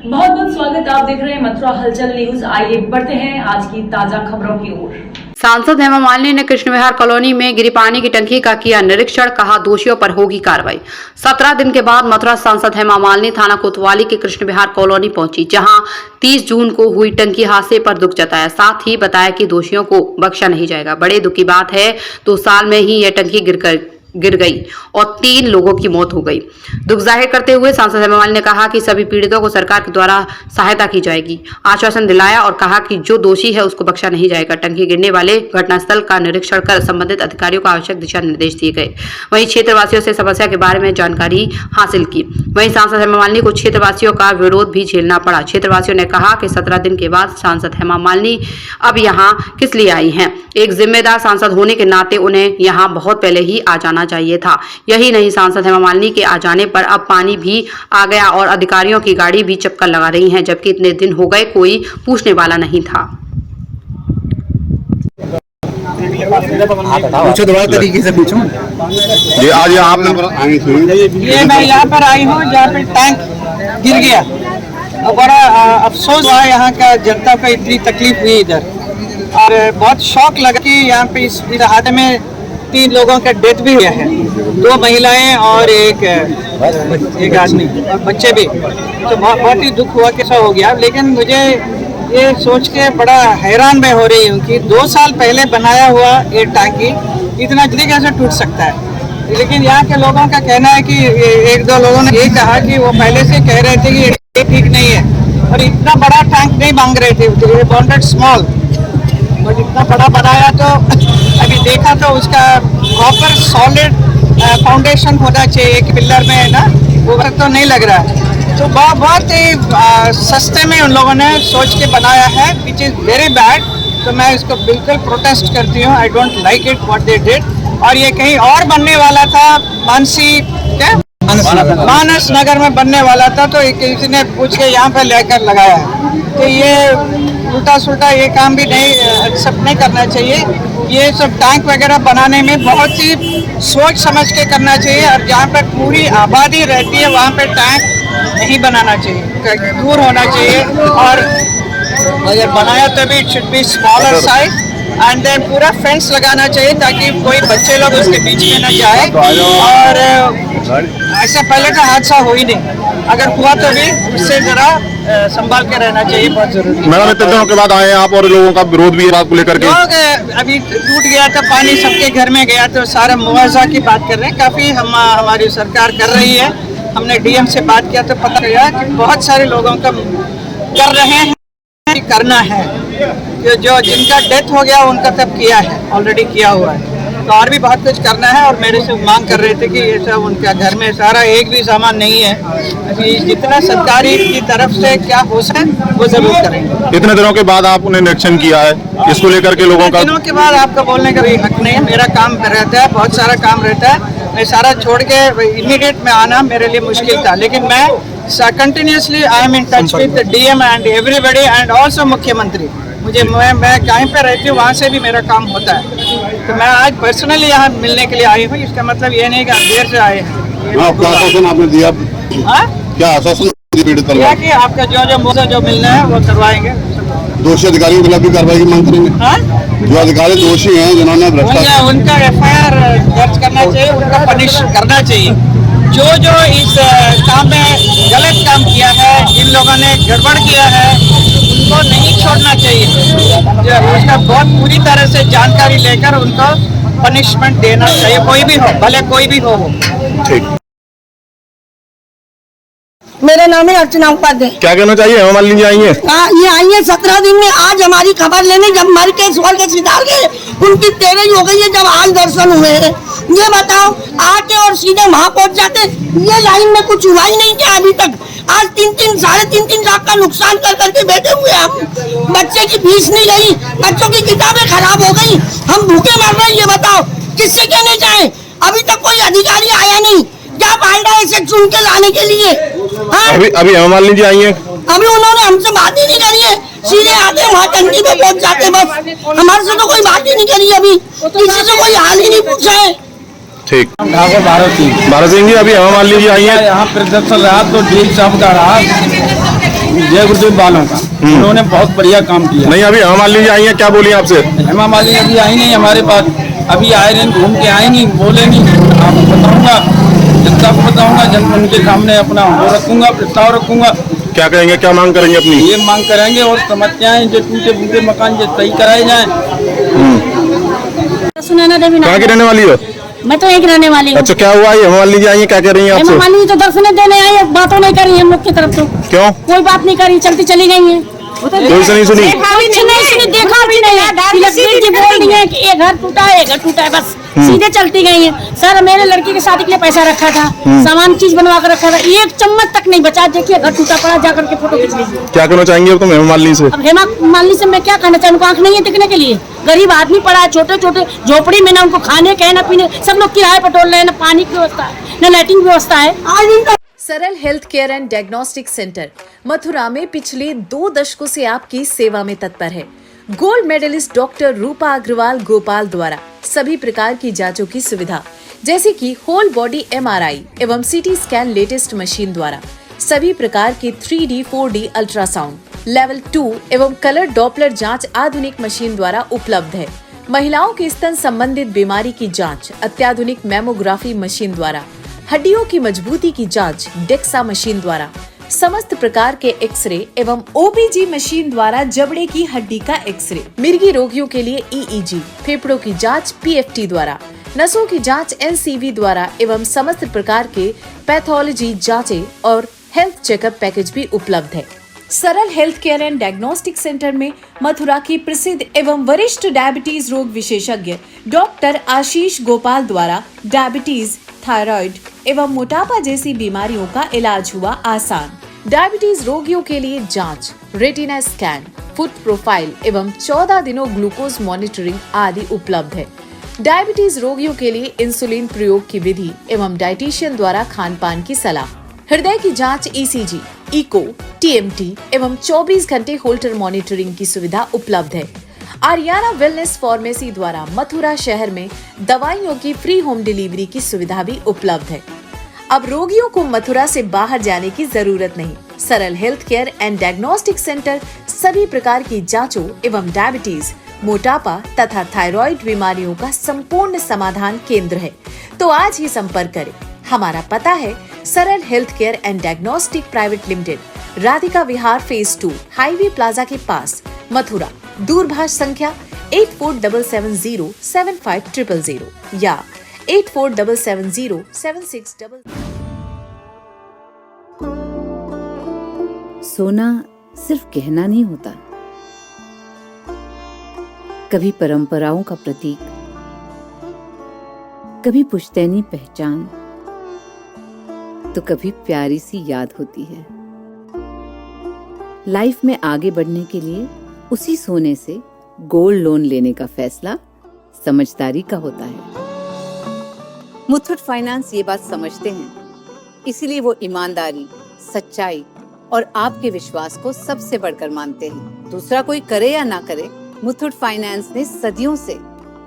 बहुत बहुत स्वागत। आप देख रहे हैं मथुरा हलचल न्यूज। आइए बढ़ते हैं आज की ताजा खबरों की ओर। सांसद हेमा मालिनी ने कृष्ण विहार कॉलोनी में गिरी पानी की टंकी का किया निरीक्षण, कहा दोषियों पर होगी कार्रवाई। 17 दिन के बाद मथुरा सांसद हेमा मालिनी थाना कोतवाली के कृष्ण विहार कॉलोनी पहुंची, जहां 30 जून को हुई टंकी हादसे पर दुख जताया। साथ ही बताया कि दोषियों को बख्शा नहीं जाएगा। बड़े दुख की बात है, 2 साल में ही यह टंकी गिर गई और 3 लोगों की मौत हो गई। दुख जाहिर करते हुए सांसद हेमा मालिनी ने कहा कि सभी पीड़ितों को सरकार के द्वारा सहायता की जाएगी। आश्वासन दिलाया और कहा कि जो दोषी है उसको बख्शा नहीं जाएगा। टंकी गिरने वाले घटनास्थल का निरीक्षण कर संबंधित अधिकारियों को आवश्यक दिशा निर्देश दिए गए। वहीं क्षेत्रवासियों से समस्या के बारे में जानकारी हासिल की। वहीं सांसद हेमा मालिनी को क्षेत्रवासियों का विरोध भी झेलना पड़ा। क्षेत्रवासियों ने कहा कि 17 दिन के बाद सांसद हेमा मालिनी अब यहाँ किस लिए आई हैं। एक जिम्मेदार सांसद होने के नाते उन्हें यहाँ बहुत पहले ही आ जाना चाहिए था। यही नहीं, सांसद हेमा मालिनी के आ जाने पर अब पानी भी आ गया और अधिकारियों की गाड़ी भी चक्कर लगा रही है, जबकि इतने दिन हो गए कोई पूछने वाला नहीं था। पूछो दोबारा तरीके से पूछो। ये आज यहाँ पर आई थी, ये मैं यहाँ पर आई हूँ जहाँ पे टैंक गिर गया और बड़ा अफसोस हुआ। यहाँ का जनता को इतनी तकलीफ हुई इधर, और बहुत शौक लगा कि यहाँ पे इस हादसे में 3 लोगों का डेथ भी हुआ है, 2 महिलाएं और एक आदमी और बच्चे भी। तो बहुत ही दुख हुआ कैसा हो गया। लेकिन मुझे ये सोच के बड़ा हैरान मैं हो रही हूँ कि 2 साल पहले बनाया हुआ ये टांकी इतना जल्दी कैसे टूट सकता है। लेकिन यहाँ के लोगों का कहना है कि 1-2 लोगों ने ये कहा कि वो पहले से कह रहे थे कि ये ठीक नहीं है और इतना बड़ा टैंक नहीं मांग रहे थे, ये वांटेड स्मॉल। और इतना बड़ा बनाया तो अभी देखा तो उसका प्रॉपर सॉलिड फाउंडेशन होना चाहिए कि पिलर में है ना, वो तो नहीं लग रहा है। तो बहुत ही सस्ते में उन लोगों ने सोच के बनाया है, विच इज़ वेरी बैड। तो मैं इसको बिल्कुल प्रोटेस्ट करती हूँ। I don't like it what they did. और ये कहीं और बनने वाला था, मानस नगर में बनने वाला था, तो किसी ने पूछ के यहाँ पे लेकर लगाया है। तो ये उल्टा सुल्टा ये काम भी नहीं एक्सेप्ट नहीं करना चाहिए। ये सब टैंक वगैरह बनाने में बहुत ही सोच समझ के करना चाहिए, और जहाँ पे पूरी आबादी रहती है वहाँ पे टैंक नहीं बनाना चाहिए, दूर होना चाहिए। और अगर बनाया तो भी it should be smaller size, and then पूरा फेंस लगाना चाहिए ताकि कोई बच्चे लोग उसके बीच में न जाए। और ऐसे पहले का हादसा हो ही नहीं, अगर हुआ तो भी उससे जरा संभाल के रहना चाहिए, बहुत जरूरी है। मैडम इतने दिनों के बाद आए हैं आप और लोगों का विरोध भी है बात को लेकर के। लोग अभी टूट गया था, पानी सबके घर में गया, तो सारा मुआवजा की बात कर रहे हैं। काफी हमारी सरकार कर रही है। हमने डीएम से बात किया तो पता चला कि बहुत सारे लोगों का कर रहे हैं, करना है। जो जिनका डेथ हो गया उनका तब किया है, ऑलरेडी किया हुआ है। तो और भी बहुत कुछ करना है, और मेरे से मांग कर रहे थे कि ये सब उनका घर में सारा एक भी सामान नहीं है, अभी जितना सरकारी की तरफ से क्या हो सके वो जरूर करेंगे। इतने दिनों के बाद आपने निरीक्षण किया है, इसको लेकर के लोगों का दिनों के बाद आपका बोलने का भी हक नहीं है। मेरा काम रहता है, बहुत सारा काम रहता है, मैं सारा छोड़ के इमीडिएट में आना मेरे लिए मुश्किल था। लेकिन मैं continuously I am in touch with the DM and everybody and also मुख्यमंत्री। मैं कहीं पे रहती हूँ, वहाँ से भी मेरा काम होता है। तो मैं आज पर्सनली यहाँ मिलने के लिए आई हूँ। इसका मतलब ये नहीं कि आप देर से आए हैं। आपका आश्वासन आपने दिया, क्या आश्वासन दिया कि आपका जो मुझे जो मिलना है वो करवाएंगे। दोषी अधिकारियों के खिलाफ भी कार्रवाई की मांग करेंगे। जो अधिकारी दोषी हैं जिन्होंने उनका FIR दर्ज करना चाहिए, उनका पनिश करना चाहिए। जो इस काम में गलत काम किया है, जिन लोगों ने गड़बड़ किया है, उनको नहीं छोड़ना चाहिए। जो उसका बहुत पूरी तरह से जानकारी लेकर उनको पनिशमेंट देना चाहिए, कोई भी हो, भले कोई भी हो। ठीक। मेरा नाम है अर्चना उपाध्याय। क्या कहना चाहिए हेमा मालिनी जी आई हैं? ये आई है 17 दिन में। आज हमारी खबर लेने जब मर के स्वर्ग सिधार गए, उनकी तेरह हो गई है जब आज दर्शन हुए हैं। ये बताओ, आके और सीधे वहाँ पहुँच जाते। ये लाइन में कुछ हुआ ही नहीं क्या अभी तक। आज 3-3 लाख का नुकसान कर करके बैठे हुए हम। बच्चे की फीस नहीं गई, बच्चों की किताबें खराब हो गई, हम भूखे मर रहे हैं। ये बताओ किससे कहने जाए? अभी तक कोई अधिकारी आया नहीं। क्या फायदा है इसे चुन के लाने के लिए? अभी हेमा मालिनी जी आई हैं, अभी उन्होंने हमसे बात ही नहीं करी है। सीधे आते वहाँ टंकी पे पहुँच जाते, बस हमारे से तो कोई बात ही नहीं करी। अभी किसी से कोई हाल ही नहीं पूछा है। ठीक। भारत सिंह जी, अभी हेमा मालिनी जी आई हैं, यहाँ प्रदर्शन रहा तो डीएम साहब का रहा, जय गुरुदेव वालों का। उन्होंने बहुत बढ़िया काम किया। नहीं अभी हेमा मालिनी जी आई हैं, क्या बोली आपसे? हेमा मालिनी अभी आई नहीं हमारे पास, अभी आए नहीं, घूम के आए नहीं, बोले नहीं। आपको बताऊंगा, जनता को बताऊंगा, उनके सामने अपना वो रखूंगा, प्रस्ताव रखूंगा। क्या करेंगे, क्या मांग करेंगे अपनी? ये मांग करेंगे और समस्याएं जो टूटे फूटे मकान जो सही कराए जाएं। सुनैना देवी कहाँ की रहने वाली हो? मैं तो एक रहने वाली हूँ। अच्छा, क्या हुआ? ये हेमा मालिनी जी आई हैं, क्या कर रही हैं आपसे? हेमा मालिनी तो दर्शन देने आई है, बातों नहीं करी हम लोग की तरफ तो। क्यों? कोई बात नहीं करी, चलती चली गई है। कोई से नहीं सुनी? कुछ नहीं सुनी, देखा भी नहीं। लक्ष्मी जी बोल रही है कि ये घर टूटा है, ये घर टूटा है, बस सीधे चलती गई है। सर मेरे लड़की की शादी के लिए पैसा रखा था, सामान चीज बनवा कर रखा था, एक चम्मच तक नहीं बचा। देखिए घर टूटा पड़ा, जाकर के फोटो खींच लीजिए। क्या कहना चाहेंगे अब तुम हेमा मालिनी से? अब हेमा मालिनी से मैं क्या कहना चाहूँ, उनको आँख नहीं है दिखने के लिए। गरीब आदमी पड़ा है, छोटे छोटे झोपड़ी में, ना उनको खाने के, ना पीने, सब लोग किराए पर टोल रहे हैं, ना पानी की व्यवस्था है, ना लाइटिंग की व्यवस्था है। सरल health care and diagnostic centre Mathura में पिछले 2 दशकों से आपकी सेवा में तत्पर है। गोल्ड मेडलिस्ट डॉक्टर रूपा अग्रवाल गोपाल द्वारा सभी प्रकार की जांचों की सुविधा, जैसे कि होल बॉडी MRI एवं CT स्कैन लेटेस्ट मशीन द्वारा, सभी प्रकार के 3D 4D अल्ट्रासाउंड, लेवल 2 एवं कलर डॉपलर जांच आधुनिक मशीन द्वारा उपलब्ध है। महिलाओं की स्तन संबंधित बीमारी की जांच अत्याधुनिक मेमोग्राफी मशीन द्वारा, हड्डियों की मजबूती की जांच डेक्सा मशीन द्वारा, समस्त प्रकार के एक्सरे एवं OBG मशीन द्वारा जबड़े की हड्डी का एक्सरे, मिर्गी रोगियों के लिए EEG, फेफड़ों की जांच PFT द्वारा, नसों की जांच NCV द्वारा एवं समस्त प्रकार के पैथोलॉजी जांचें और हेल्थ चेकअप पैकेज भी उपलब्ध है। सरल health care and diagnostic centre में मथुरा की प्रसिद्ध एवं वरिष्ठ डायबिटीज रोग विशेषज्ञ डॉक्टर आशीष गोपाल द्वारा डायबिटीज, थायराइड एवं मोटापा जैसी बीमारियों का इलाज हुआ आसान। डायबिटीज रोगियों के लिए जांच, रेटिना स्कैन, फुट प्रोफाइल एवं 14 दिनों ग्लूकोज मॉनिटरिंग आदि उपलब्ध है। डायबिटीज रोगियों के लिए इंसुलिन प्रयोग की विधि एवं डाइटिशियन द्वारा खान पान की सलाह, हृदय की जांच ECG, इको, TMT एवं 24 घंटे होल्टर मॉनिटरिंग की सुविधा उपलब्ध है। आर्याना वेलनेस फार्मेसी द्वारा मथुरा शहर में दवाइयों की फ्री होम डिलीवरी की सुविधा भी उपलब्ध है। अब रोगियों को मथुरा से बाहर जाने की जरूरत नहीं। सरल health care and diagnostic centre सभी प्रकार की जांचों एवं डायबिटीज, मोटापा तथा थायराइड बीमारियों का संपूर्ण समाधान केंद्र है। तो आज ही संपर्क करें। हमारा पता है सरल health care and diagnostic private limited, Radhika Vihar phase 2, highway plaza के पास, मथुरा। दूरभाष संख्या 8477075000 या 8477076000। सोना सिर्फ गहना नहीं होता, कभी परंपराओं का प्रतीक, कभी पुश्तैनी पहचान, तो कभी प्यारी सी याद होती है। लाइफ में आगे बढ़ने के लिए उसी सोने से गोल्ड लोन लेने का फैसला समझदारी का होता है। मुथूट फाइनेंस ये बात समझते हैं, इसीलिए वो ईमानदारी, सच्चाई और आपके विश्वास को सबसे बढ़कर मानते हैं। दूसरा कोई करे या ना करे, मुथूट फाइनेंस ने सदियों से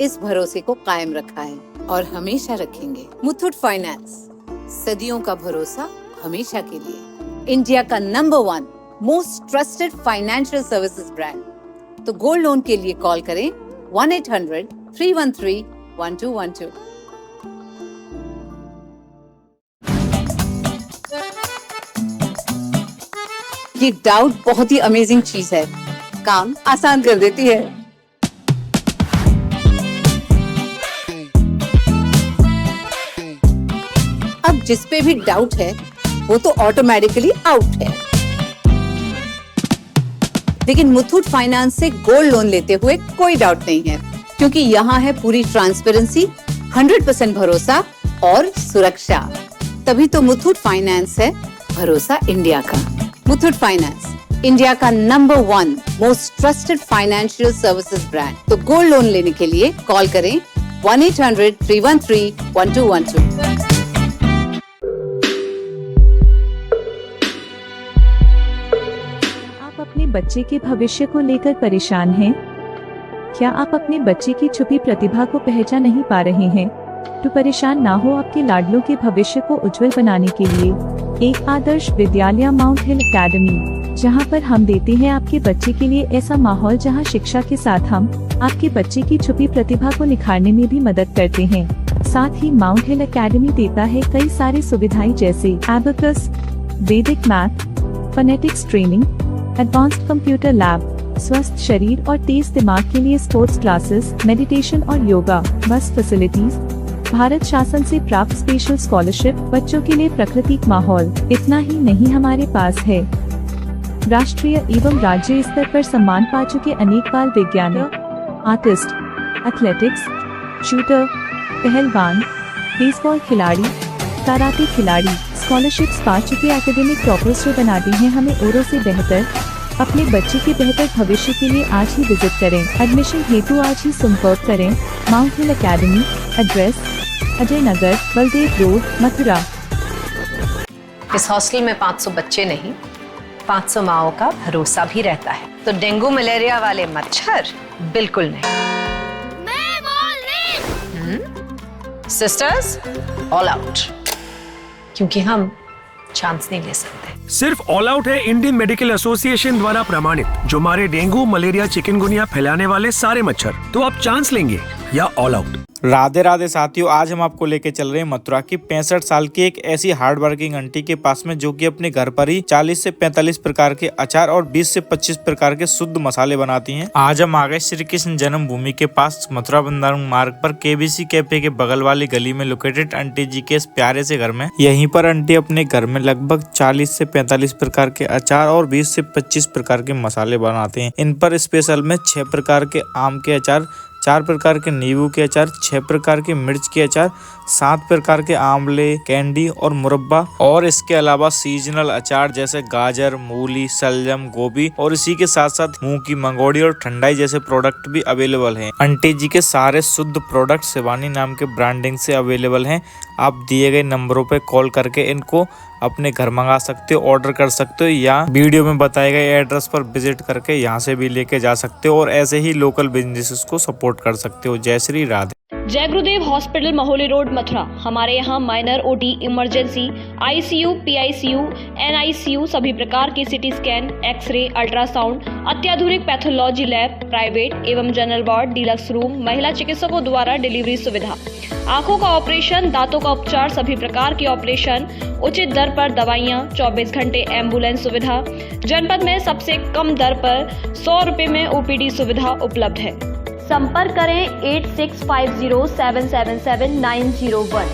इस भरोसे को कायम रखा है और हमेशा रखेंगे। मुथूट फाइनेंस, सदियों का भरोसा हमेशा के लिए। इंडिया का number 1 most trusted financial services brand. तो गोल्ड लोन के लिए कॉल करें 1-800-313-1212। ये डाउट बहुत ही अमेजिंग चीज है, काम आसान कर देती है। अब जिस पे भी डाउट है वो तो ऑटोमेटिकली आउट है। लेकिन मुथूट फाइनेंस से गोल्ड लोन लेते हुए कोई डाउट नहीं है, क्योंकि यहाँ है पूरी ट्रांसपेरेंसी, 100% भरोसा और सुरक्षा। तभी तो मुथूट फाइनेंस है भरोसा इंडिया का। मुथूट फाइनेंस, इंडिया का number 1 most trusted financial services brand. तो गोल्ड लोन लेने के लिए कॉल करें 1-800-313-1212। अपने बच्चे के भविष्य को लेकर परेशान हैं? क्या आप अपने बच्चे की छुपी प्रतिभा को पहचान नहीं पा रहे हैं? तो परेशान ना हो, आपके लाडलों के भविष्य को उज्जवल बनाने के लिए एक आदर्श विद्यालय माउंट हिल एकेडमी जहां पर हम देते हैं आपके बच्चे के लिए ऐसा माहौल जहां शिक्षा के साथ हम आपके बच्चे की छुपी प्रतिभा को निखारने में भी मदद करते हैं। साथ ही माउंट हिल एकेडमी देता है कई सारी सुविधाएं जैसे एबेकस, वैदिक math, phonetics training, advanced computer lab, स्वस्थ शरीर और तेज दिमाग के लिए स्पोर्ट्स क्लासेस, मेडिटेशन और योगा, बस फैसिलिटीज, भारत शासन से प्राप्त स्पेशल स्कॉलरशिप, बच्चों के लिए प्राकृतिक माहौल। इतना ही नहीं, हमारे पास है राष्ट्रीय एवं राज्य स्तर पर सम्मान पा चुके अनेक बाल वैज्ञानिक, आर्टिस्ट, एथलेटिक्स, शूटर, पहलवान, बेसबॉल खिलाड़ी, कराटे खिलाड़ी, स्कॉलरशिप्स पा चुके एकेडमिक टॉपर्स जो बनाते हैं हमें औरों से बेहतर। अपने बच्चे के बेहतर भविष्य के लिए आज ही विजिट करें। एडमिशन हेतु आज ही संपर्क करें। माउंट हिल academy, address Ajay Nagar, Baldev road, Mathura. इस हॉस्टल में 500 बच्चे नहीं, 500 माओं का भरोसा भी रहता है। तो डेंगू मलेरिया वाले मच्छर बिल्कुल नहीं। सिस्टर्स, ऑल आउट, क्योंकि हम चांस नहीं ले सकते। सिर्फ ऑल आउट है इंडियन मेडिकल एसोसिएशन द्वारा प्रमाणित, जो मारे डेंगू, मलेरिया, चिकनगुनिया फैलाने वाले सारे मच्छर। तो आप चांस लेंगे या ऑल आउट। राधे राधे साथियों, आज हम आपको लेके चल रहे हैं मथुरा की 65 साल की एक ऐसी हार्ड वर्किंग आंटी के पास में, जो कि अपने घर पर ही 40 से 45 प्रकार के अचार और 20 से 25 प्रकार के शुद्ध मसाले बनाती हैं। आज हम आ गए श्री कृष्ण जन्मभूमि के पास मथुरा वृंदावन मार्ग पर केबीसी कैफे के बगल वाली गली में लोकेटेड आंटी जी के इस प्यारे से घर में। यहीं पर आंटी अपने घर में लगभग 40 से 45 प्रकार के अचार और 20 से 25 प्रकार के मसाले बनाते हैं। इन पर स्पेशल में 6 प्रकार के आम के अचार, 4 प्रकार के नींबू के अचार, 6 प्रकार के मिर्च के अचार, 7 प्रकार के आंवले, कैंडी और मुरब्बा, और इसके अलावा सीजनल अचार जैसे गाजर, मूली, सलजम, गोभी, और इसी के साथ साथ मूंग की मंगोड़ी और ठंडाई जैसे प्रोडक्ट भी अवेलेबल हैं। आंटी जी के सारे शुद्ध प्रोडक्ट शिवानी नाम के ब्रांडिंग से अवेलेबल हैं। आप दिए गए नंबरों पे कॉल करके इनको अपने घर मंगा सकते हो, ऑर्डर कर सकते हो, या वीडियो में बताए गए एड्रेस पर विजिट करके यहाँ से भी लेके जा सकते हो, और ऐसे ही लोकल बिजनेसेस को सपोर्ट कर सकते हो। जय श्री राधे। जय गुरुदेव हॉस्पिटल, महोली रोड, मथुरा। हमारे यहाँ minor, OT, emergency, ICU, PICU, NICU, सभी प्रकार के सिटी स्कैन, एक्सरे, अल्ट्रासाउंड, अत्याधुनिक पैथोलॉजी लैब, प्राइवेट एवं जनरल वार्ड, डिलक्स रूम, महिला चिकित्सकों द्वारा डिलीवरी सुविधा, आंखों का ऑपरेशन, दांतों का उपचार, सभी प्रकार के ऑपरेशन, उचित दर पर दवाइयाँ, 24 घंटे एम्बुलेंस सुविधा। जनपद में सबसे कम दर पर 100 रुपए में ओपीडी सुविधा उपलब्ध है। संपर्क करें 8650777901।